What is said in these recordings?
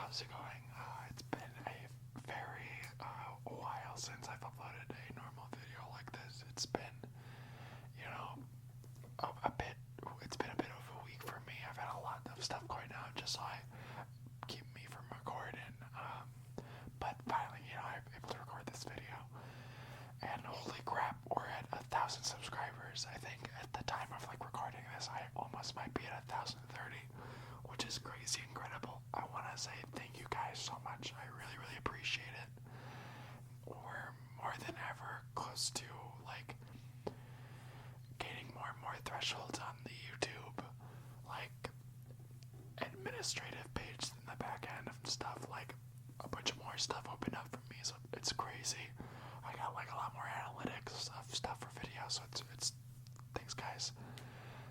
how's it going? It's been a very while since I've uploaded a normal video like this. It's been, it's been a bit of a week for me. I've had a lot of stuff going on just so I keep me from recording. But finally, I'm able to record this video. And holy crap, we're at 1,000 subscribers. I think at the time of recording this, I almost might be at 1,030, which is crazy incredible. I want to say thank you guys so much. I really, really appreciate it. We're more than ever close to gaining more and more thresholds on the YouTube administrative page in the back end of stuff. A bunch more stuff opened up for me, so it's crazy. I got a lot more analytics of stuff for videos, so it's thanks guys.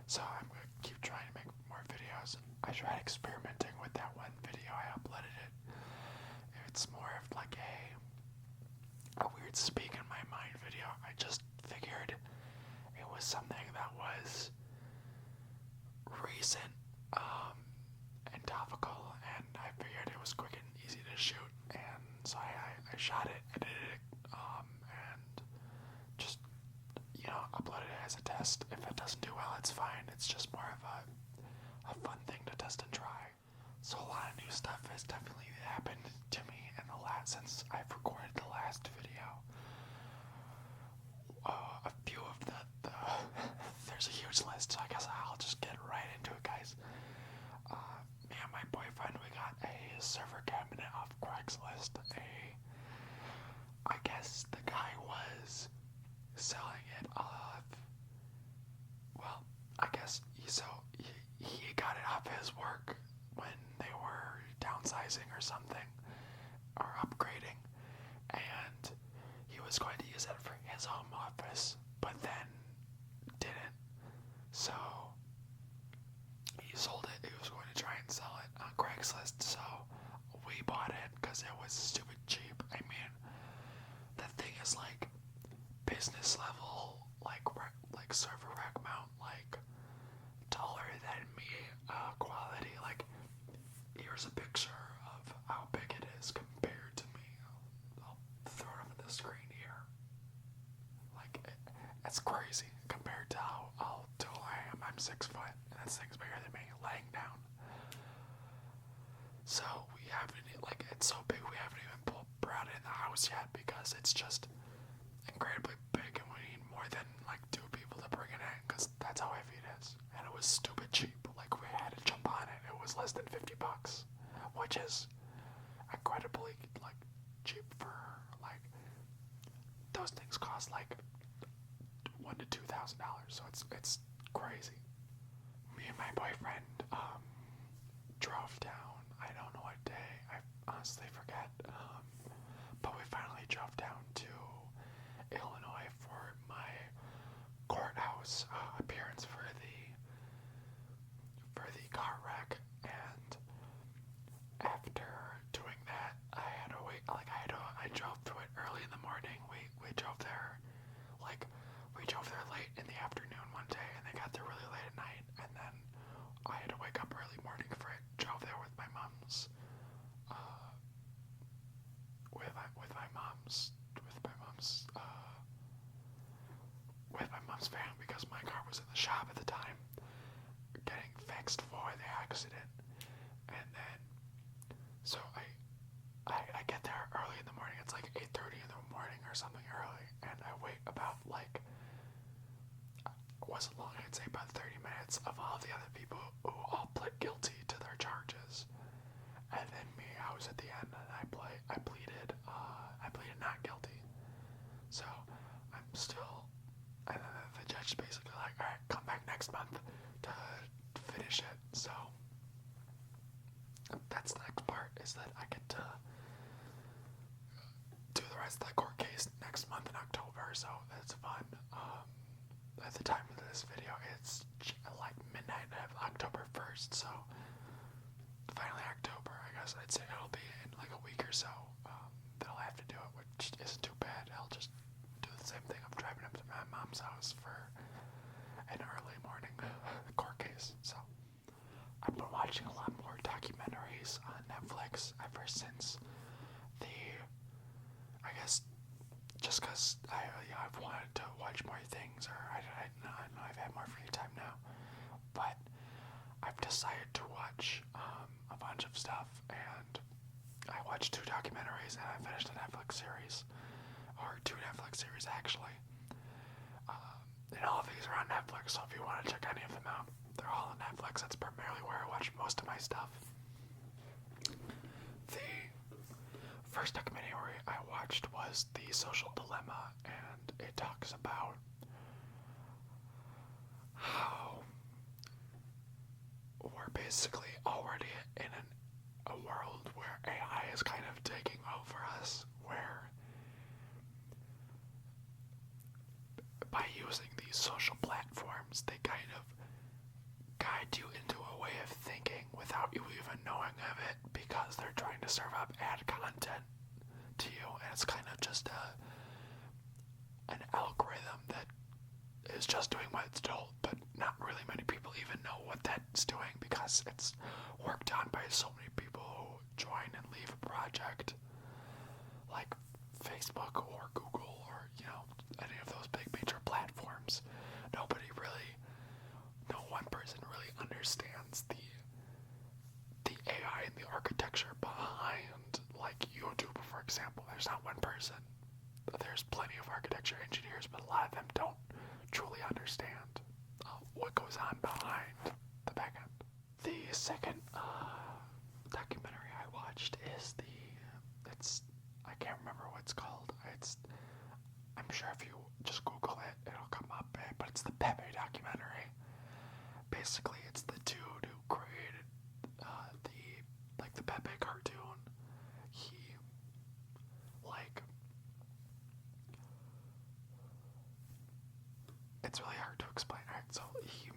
So I'm gonna keep trying to make more videos. I tried experimenting with that one video. I uploaded it. It's more of a weird speak in my mind video. I just figured it was something that was recent and topical, and I figured it was quick and easy to shoot, and so I shot it, edited it, and just uploaded it as a test. If it doesn't do well, it's fine. It's just more of a fun thing to test and try. So a lot of new stuff has definitely happened to me in the last, since I've recorded the last video. A few of the there's a huge list, so I guess I'll just get right into it, guys. Me and my boyfriend, we got a server cabinet off Craigslist. I guess the guy was selling it off. Well, I guess he got it off his work when they were downsizing or something, or upgrading, and he was going to use it for his home office, but then didn't. So he sold it. He was going to try and sell it on Craigslist, so we bought it because it was stupid cheap. I mean, that thing is business level, server rack mount, taller than me, quality. Here's a picture of how big it is compared to me. I'll throw it up on the screen here. It's crazy compared to how tall I am. I'm 6 foot, and this thing's bigger than me, laying down. So we haven't, it's so big we haven't even brought it in the house yet because it's just incredibly big, and we need more than 2 people to bring it in because that's how heavy it is. And it was stupid cheap. We had to jump on it. It was less than $50, which is incredibly cheap for those things cost $1,000 to $2,000. So it's crazy. Me and my boyfriend drove down. I don't know what day. I honestly forget. But we finally drove down to Illinois for my courthouse appearance for the car wreck, and after doing that, I had to wait. I drove through it early in the morning. We drove there, late in the afternoon one day, and they got there really late at night, and then I had to wake up early morning for it. Drove there with my mom's, with my mom's van, because my car was in the shop at the time getting fixed for the accident. And then so I get there early in the morning. It's 8:30 in the morning or something early, and I wait about wasn't long, I'd say about 30 minutes, of all the other people who all pled guilty to their charges. And then me, I was at the end, and I pleaded not guilty. So I'm still, and then the judge basically alright, come back next month to finish it. So that's the next part, is that I get to do the rest of the court case next month in October, so that's fun. At the time of this video, it's midnight of October 1st, so finally October. I guess I'd say it'll be in a week or so that I'll have to do it, which isn't too bad. I'll just do the same thing. I'm driving up to my mom's house for an early morning court case. So I've been watching a lot more documentaries series on Netflix ever since I guess, just because I've wanted to watch more things, or I know I've had more free time now, but I've decided to watch a bunch of stuff, and I watched 2 documentaries, and I finished a Netflix series, or 2 Netflix series actually, and all of these are on Netflix, so if you want to check any of them out, they're all on Netflix. That's primarily where I watch most of my stuff. The first documentary I watched was The Social Dilemma, and it talks about how we're basically already in a world where AI is kind of taking over us, where by using these social platforms, they kind of guide you into a way of thinking without you even knowing of it, because they're trying to serve up ad content to you, and it's kind of just an algorithm that is just doing what it's told, but not really many people even know what that's doing, because it's worked on by so many people who join and leave a project, like Facebook or Google or, any of those big major platforms. No one person really understands the AI and the architecture behind, like YouTube, for example. There's not one person. There's plenty of architecture engineers, but a lot of them don't truly understand what goes on behind the back end. The second documentary I watched is I can't remember what it's called. I'm sure if you just Google it, it'll come up, but it's the Pepe documentary. Basically, it's the dude who created the Pepe cartoon. It's really hard to explain. Right? So he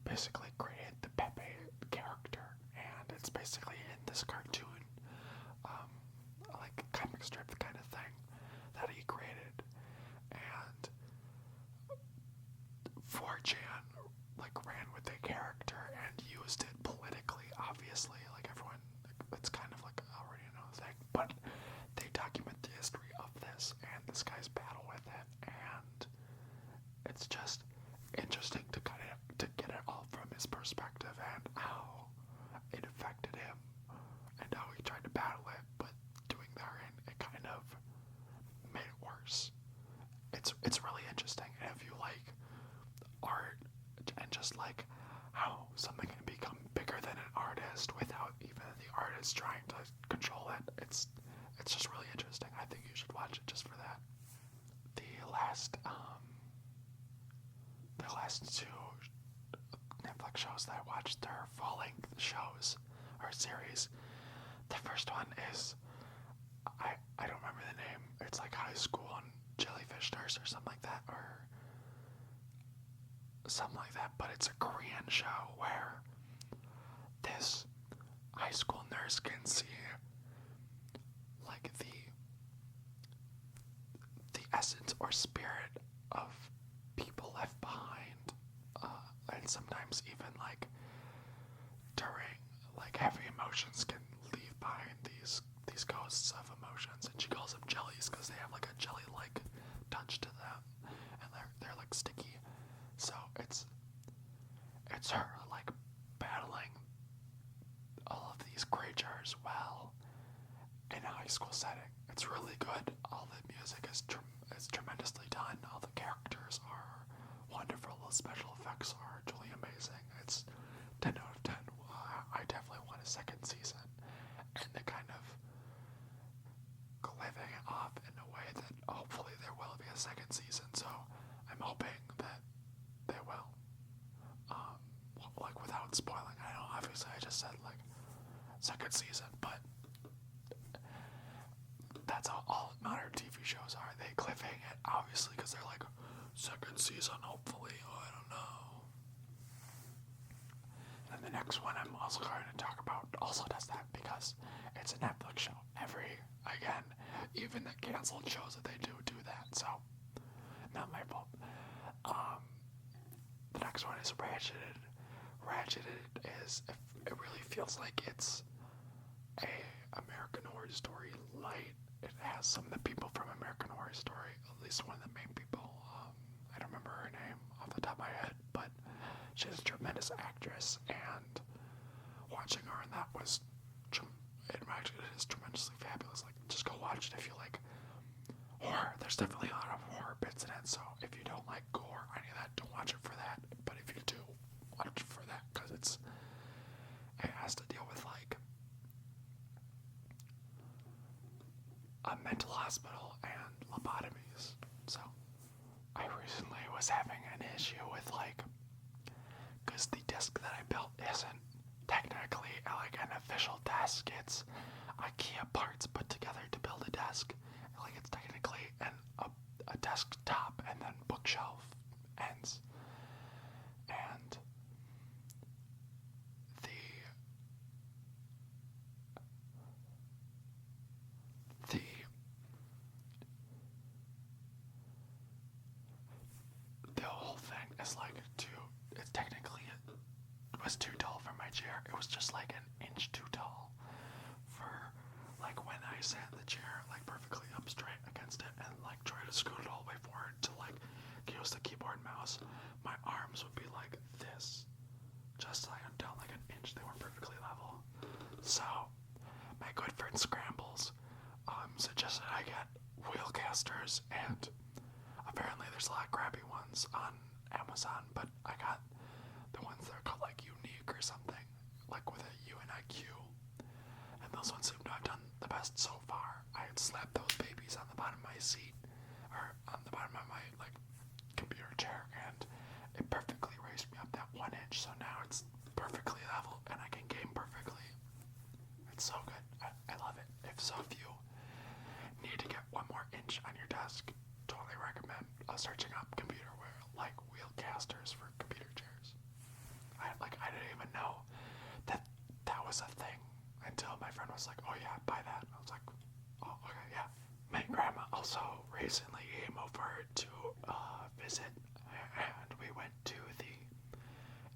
basically created the Pepe character, and it's basically in this cartoon, like comic strip kind of thing that he created, and 4chan ran with the character and used it politically. Obviously, everyone, it's kind of already a known thing, but they document the history of this and this guy's battle with it, and it's just interesting to get it all from his perspective and how it affected him and how he tried to battle it, but doing therein, it kind of made it worse. It's really interesting, and if you like art and just how something can become bigger than an artist without even the artist trying to control it, it's just really interesting. I think you should watch it just for that. The last 2 Netflix shows that I watched are full-length shows or series. The first one is I don't remember the name. It's like High School on Jellyfish Nurse or something like that, but it's a Korean show where this high school nurse can see the essence or spirit of people left behind, and sometimes even during heavy emotions can leave behind these ghosts of emotions, and she calls them jellies because they have a jelly-like touch to them, and they're sticky. So it's her battling all of these creatures well in a high school setting. It's really good. All the music is tremendously done. All the characters are wonderful. The special effects are truly amazing. It's 10 out of 10. I definitely want a second season, and they kind of living it off in a way that hopefully there will be a second season. So I'm hoping that they will. Without spoiling, I know obviously I just said second season, but that's how all modern TV shows are. They cliffhang it, obviously, because they're second season, hopefully. Oh, I don't know. And the next one I'm also going to talk about also does that, because it's a Netflix show. Even the canceled shows that they do that, so not my fault. The next one is Ratcheted. Ratcheted is it really feels like it's a American Horror Story light. It has some of the people from American Horror Story, at least one of the main people. I don't remember her name off the top of my head, but she's a tremendous actress, and watching her in that was, it is tremendously fabulous. Like, just go watch it if you like horror. There's definitely a lot of horror bits in it, so if you don't like gore or any of that, don't watch it for that. But if you do, watch it for that, because it has to deal with like a mental hospital and lobotomies. So I recently was having an issue with like, because the desk that I built isn't technically like an official desk. It's IKEA parts put together to build a desk. Like, it's technically a desktop and then bookshelf ends. And the whole thing is like it's technically, it was too tall for my chair. It was just like an inch too tall for like when I sat in the chair like perfectly up straight against it and like try to scoot it all the way forward to like use the keyboard and mouse, my arms would be like this, just like down like an inch. They weren't perfectly level. So my good friend Scrambles suggested I get wheel casters, and apparently there's a lot of crappy ones on Amazon, but I got the ones that are called like Unique or something, like with a U and a Q, and those ones seem to have done the best so far. I had slapped those babies on the bottom of my seat, or on the bottom of my like computer chair, and it perfectly raised me up that 1 inch, so now it's perfectly level and I can game perfectly. It's so good. I love it. If you need to get 1 more inch on your desk, totally recommend searching up computer wear, like wheel casters for computer chairs. I didn't even know that was a thing until my friend was like, "Oh yeah, buy that." I was like, "Oh okay, yeah." My grandma also recently came over to visit, and we went to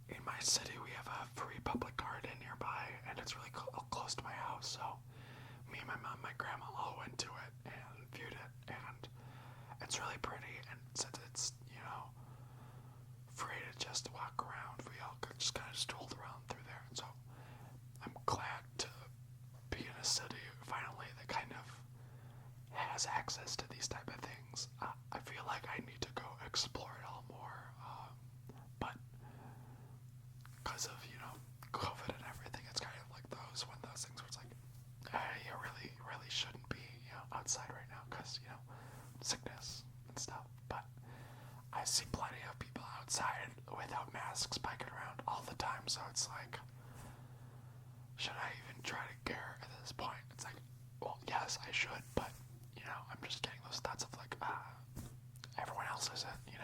in my city we have a free public garden nearby, and it's really close to my house, so me, my mom, my grandma all went to it and viewed it, and it's really pretty, and since it's, free to just walk around, we all just kind of strolled around through there, and so I'm glad to be in a city finally that kind of has access to these type of things. I feel like I need to go explore it all more, but because of, COVID and everything, it's kind of like one of those things where it's like, you really shouldn't be, outside right now because, sickness and stuff. But I see plenty of people outside without masks biking around all the time, so it's like, should I even try to care at this point? It's like, well, yes, I should, but, I'm just getting those thoughts of like, everyone else is it, it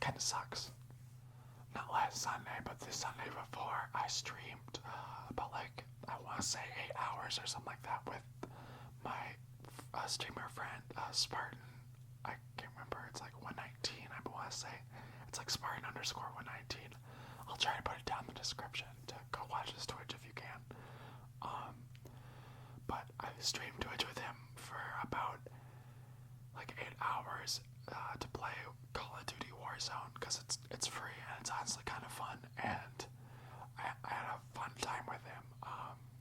kind of sucks. Not last Sunday, but the Sunday before, I streamed about I want to say 8 hours or something like that with my streamer friend, Spartan. I can't remember, it's like 119, I want to say. It's like Spartan _119. I'll try to put it down in the description to go watch his Twitch if you can. But I streamed Twitch with him for about 8 hours to play Call of Duty Warzone, because it's free and it's honestly kind of fun, and I had a fun time with him.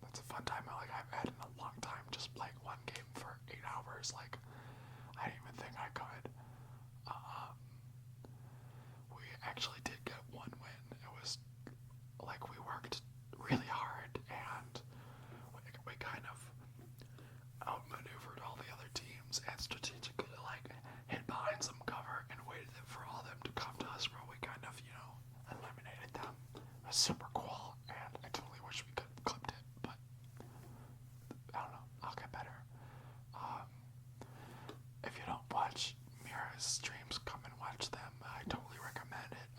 That's a fun time I've had in a long time, just playing one game for 8 hours. I didn't even think I could. We actually did get one win. It was we worked really hard, and we kind of outmaneuvered all the other teams and strategically hid behind some cover and waited for all of them to come to us, where we kind of, eliminated them. It was super cool, and I totally wish we could have clipped it, but I don't know, I'll get better. If you don't watch Mira's streams, come and watch them. I totally recommend it.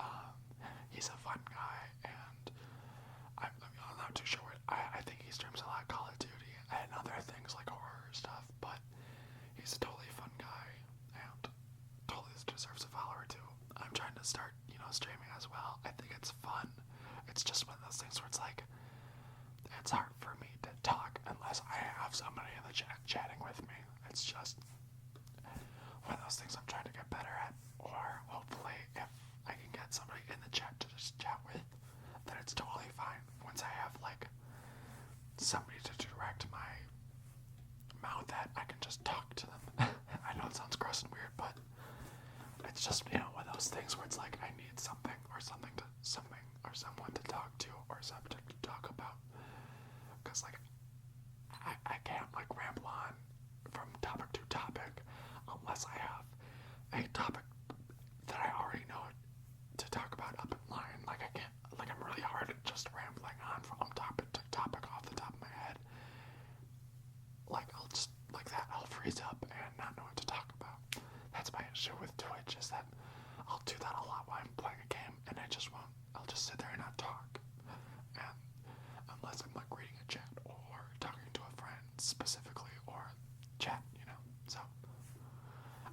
He's a fun guy, and I'm not too sure I think he streams a lot of Call of Duty and other things like horror stuff, but he's a totally fun guy, and totally deserves a follower too. I'm trying to start, streaming as well. I think it's fun. It's just one of those things where it's somebody to direct my mouth at, I can just talk to them. I know it sounds gross and weird, but it's just, one of those things where it's like I need something or someone to talk to or subject to talk about. Because, like, I can't, like, ramble on from topic to topic unless I have a topic that I already know to talk about up in line. Like, I can't, like, I'm really hard at just rambling on from topic to topic off the top of my head. Like, I'll just, like that, I'll freeze up and not know what to talk about. That's my issue with Twitch, is that I'll do that a lot while I'm playing a game, and I'll just sit there and not talk. And unless I'm, like, reading a chat or talking to a friend specifically, or chat, so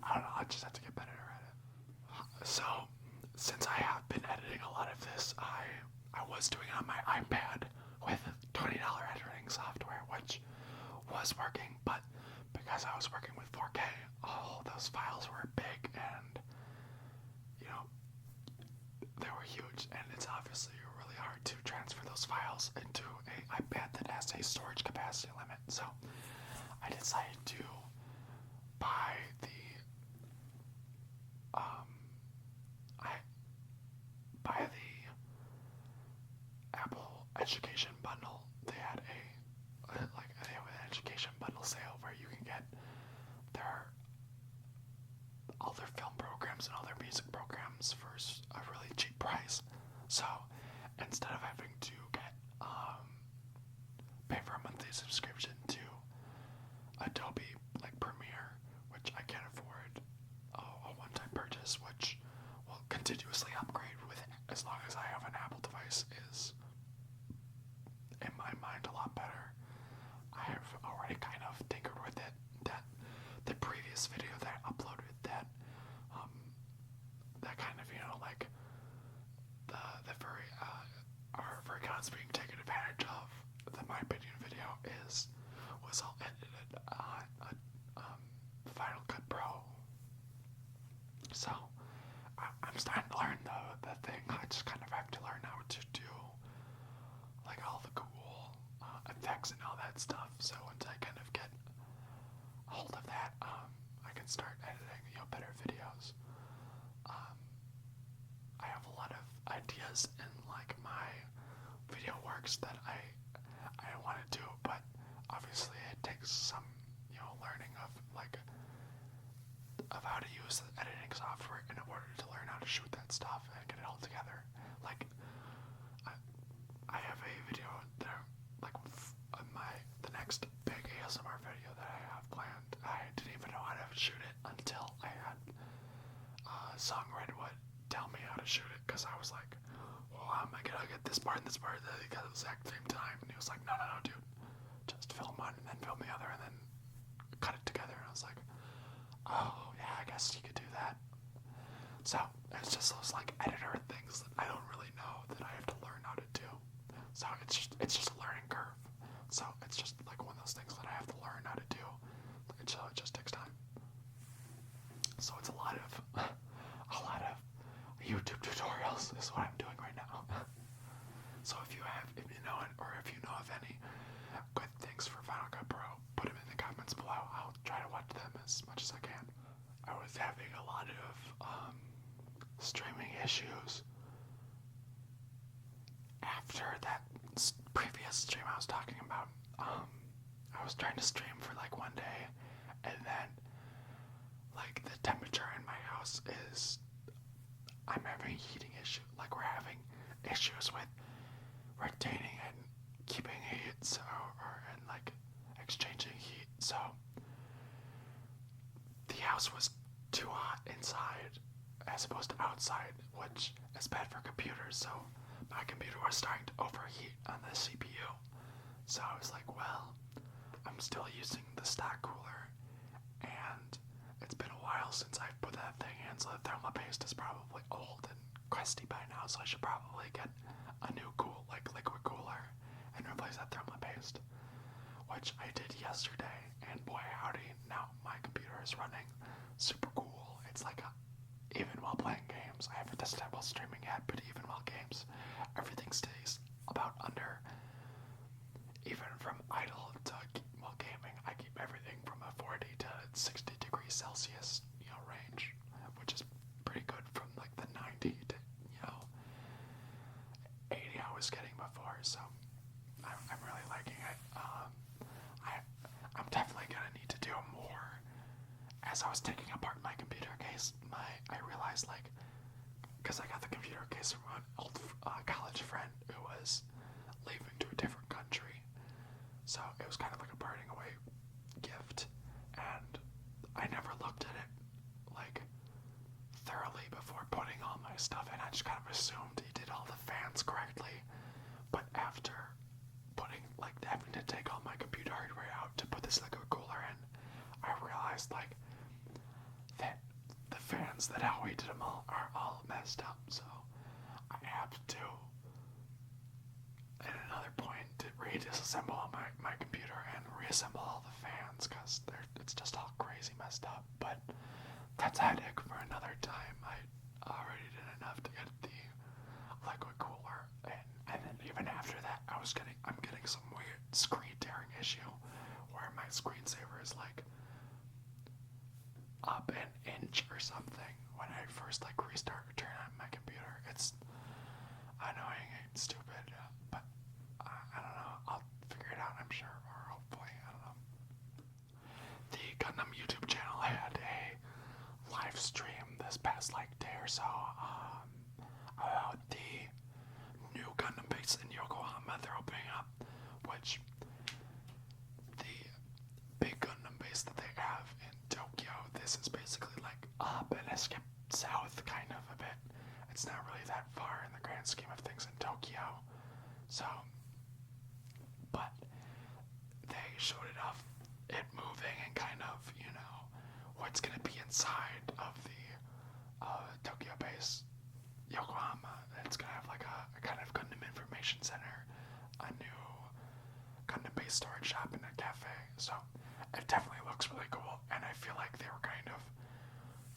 I don't know, I just have to get better at it. So, since I have been editing a lot of this, I was doing it on my iPad with $20 editing software, which was working, but because I was working with 4K, all those files were big and, they were huge, and it's obviously really hard to transfer those files into an iPad that has a storage capacity limit. So I decided to buy the Apple Education Bundle. They had they have an education bundle sale where you can get all their film programs and all their music programs for a really cheap price. So instead of having to pay for a monthly subscription to Adobe Premiere, which I can't afford, a one-time purchase, which will continuously upgrade with as long as I have an Apple device, is in my mind a lot better. I have already kind of tinkered with it. That the previous video that I uploaded, that kind of, the furry furry cons being taken advantage of, the My Opinion video was all edited on Final Cut Pro. So I'm starting to learn the thing. I just kind of have to learn how to do all the cool effects and all that stuff. So once I kind of get a hold of that, I can start editing better videos. I have a lot of ideas in my video works that I want to do, but obviously it takes some learning of how to use the editing software in order to learn how to shoot that stuff and get it all together. I have a video that the next big ASMR video that I have planned. I didn't even know how to shoot it until I had Song Redwood tell me how to shoot it, because I was like, well, how am I gonna get this part and this part at the exact same time? And he was like, no, dude, just film one and then film the other and then cut it together. And I was like, oh yeah, I guess you could do that. So it's just those editor things that I don't really know that I have to learn how to do. So it's just a learning curve. So it's just one of those things that I have to learn how to do. So it just takes time. So it's a lot of YouTube tutorials is what I'm doing right now. So if you know of any good things for Final Cut Pro, put them in the comments below. I'll try to watch them as much as I can. I was having a lot of streaming issues after that previous stream I was talking about. I was trying to stream for one day, and then the temperature in my house is, I'm having heating issues. We're having issues with retaining and keeping heat, and exchanging heat. So the house was too hot inside as opposed to outside, which is bad for computers. So my computer was starting to overheat on the CPU. So I was like, well, I'm still using the stock cooler, and it's been a while since I've put that thing in, so the thermopaste is probably old and crusty by now, so I should probably get a new liquid cooler and replace that thermopaste, which I did yesterday, and boy howdy, now my computer is running super cool. It's even while playing games, I haven't tested it while streaming yet, but even while games, everything stays about under, even from Celsius, range, which is pretty good from like the 90 to 80 I was getting before. So I'm really liking it. I'm definitely gonna need to do more. As I was taking apart my computer case, I realized, like, because I got the computer case from an old college friend who was leaving to a different country, so it was kind of like a parting away gift, and I never looked at it like thoroughly before putting all my stuff in. I just kind of assumed he did all the fans correctly, but after having to take all my computer hardware out to put this liquid cooler in, I realized, like, that the fans that Howie did them all are all messed up, so I have to, at another point, to disassemble my computer and reassemble all the fans, because it's just all crazy messed up. But that's a headache for another time. I already did enough to get the liquid cooler, and then even after that, I'm getting some weird screen tearing issue where my screensaver is like up an inch or something when I first restart or turn on my computer. It's annoying and stupid, but I don't know. I'll figure it out, I'm sure, or hopefully. I don't know. The Gundam YouTube channel had a live stream this past day or so about the new Gundam base in Yokohama they're opening up, which the big Gundam base that they have in Tokyo, this is basically up and a skip south kind of a bit. It's not really that far in the grand scheme of things in Tokyo. So, but they showed it off, it moving, and kind of, what's going to be inside of the Tokyo base, Yokohama. It's going to have a kind of Gundam information center, a new Gundam base storage shop, and a cafe. So it definitely looks really cool, and I feel like they were kind of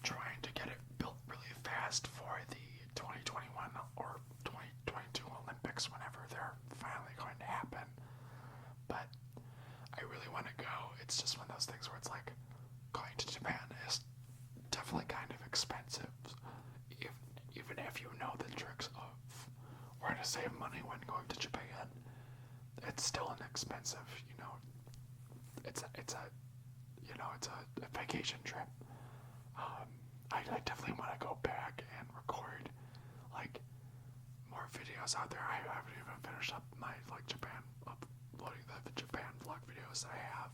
trying to get it built really fast for the 2021 or 2022 Olympics, whenever they're finally going to happen. But I really want to go. It's just one of those things where it's like, going to Japan is definitely kind of expensive, even if you know the tricks of where to save money when going to Japan. It's still an expensive, it's a vacation trip. I definitely want to go back and record more videos out there. I haven't even finished up my Japan, uploading the Japan vlog videos that I have.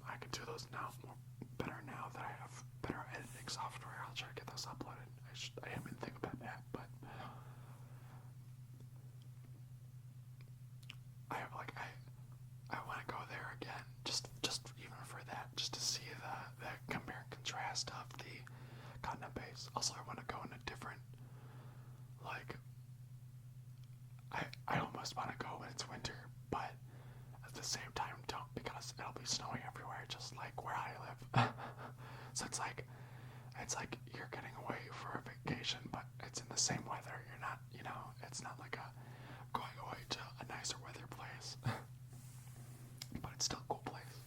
I can do those now better now that I have better editing software. I'll try to get those uploaded. I didn't even think about that, but I want to go there again, just even for that, just to see the compare and contrast of the Gundam base. Also, I want to go in a different, I almost want to go when it's winter, but at the same time don't, because it'll be snowing everywhere, just like where I live. So it's like you're getting away for a vacation, but it's in the same weather. You're not, it's not like going away to a nicer weather place. But it's still a cool place.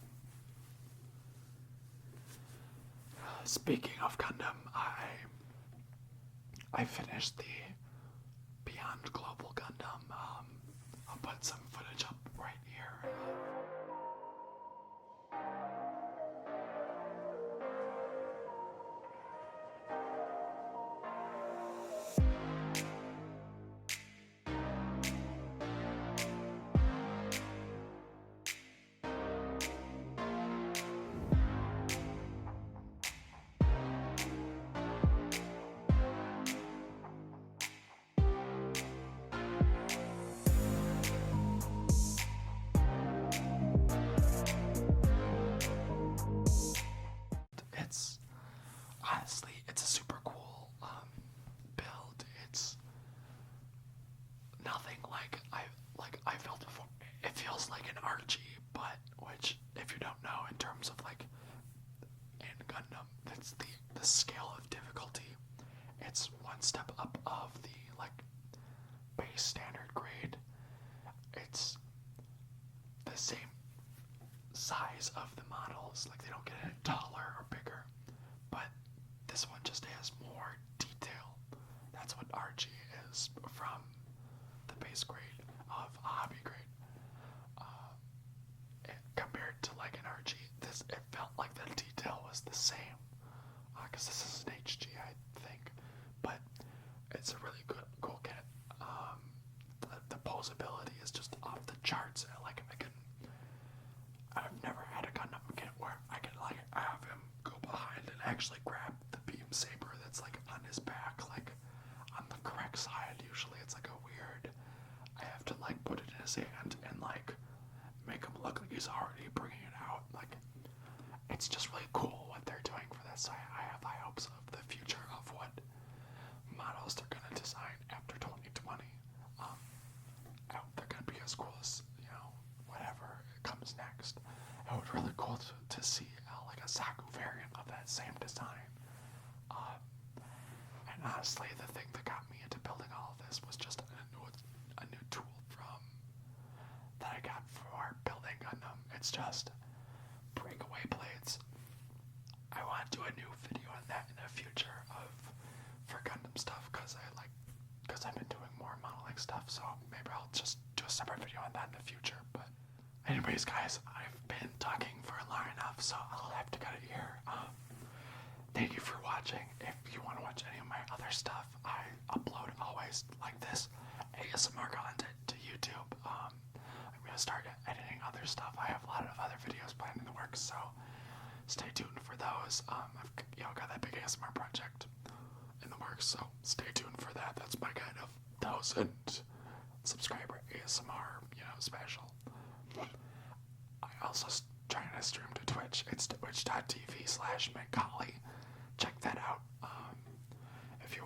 Speaking of Gundam, I finished the Beyond Global Gundam. I'll put some footage up right here. It's a super cool build. It's nothing like I felt before. It feels like an RG, but which, if you don't know, in terms of in Gundam, that's the scale of difficulty. It's one step up of the base standard grade. It's the same size of the models. Like, they don't get any taller or bigger, but this one just has more detail. That's what RG is from the base grade of a hobby grade. Compared to like an RG, it felt like the detail was the same. Because this is an HG, I think, but it's a really cool kit. The posability is just off the charts. I've never had a Gundam kit where I can like have him go behind and actually grab the beam saber that's like on his back, like on the correct side. Usually it's like a weird. I have to like put it in his hand and like make him look like he's already bringing it out. Like, it's just really cool what they're doing for this. I have high hopes of the future of what models they're gonna design after 2020. I hope they're gonna be as cool as, whatever comes next. It would be really cool to see like a Saku variant of that same design. And honestly, the thing that got me into building all of this was just a new tool that I got for building Gundam. It's just breakaway blades. I want to do a new video on that in the future for Gundam stuff because I've been doing more modeling stuff, so maybe I'll just do a separate video on that in the future. But anyways, guys, I've been talking for long enough, so I'll have to cut it here. Thank you for watching. If you want to watch any of my other stuff, I upload always like this ASMR content to YouTube. I'm gonna start editing other stuff. I have a lot of other videos planned in the works, so stay tuned for those. I've got that big ASMR project in the works, so stay tuned for that. That's my kind of 1,000 subscriber ASMR, special. I also trying to stream to Twitch. It's twitch.tv/MintCollie. Check that out. If you,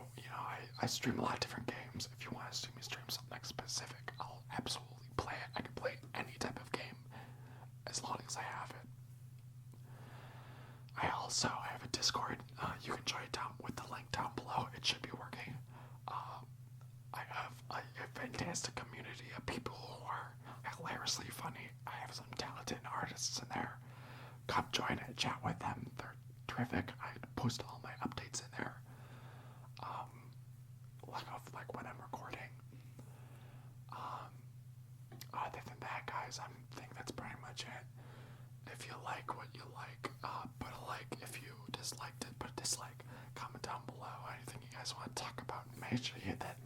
I stream a lot of different games. If you want to see me stream something specific, I'll absolutely play it. I can play any type of game as long as I have it. I have a Discord. You can join down with the link down below. It should be working. I have a fantastic community of people who are hilariously funny. I have some talented artists in there. Come join and chat with them. They're terrific. I post all my updates in there. Like when I'm recording. Other than that, guys, I think that's pretty much it. If you like what you like, put a like. If you disliked it, put a dislike. Comment down below anything you guys want to talk about. Make sure you hit that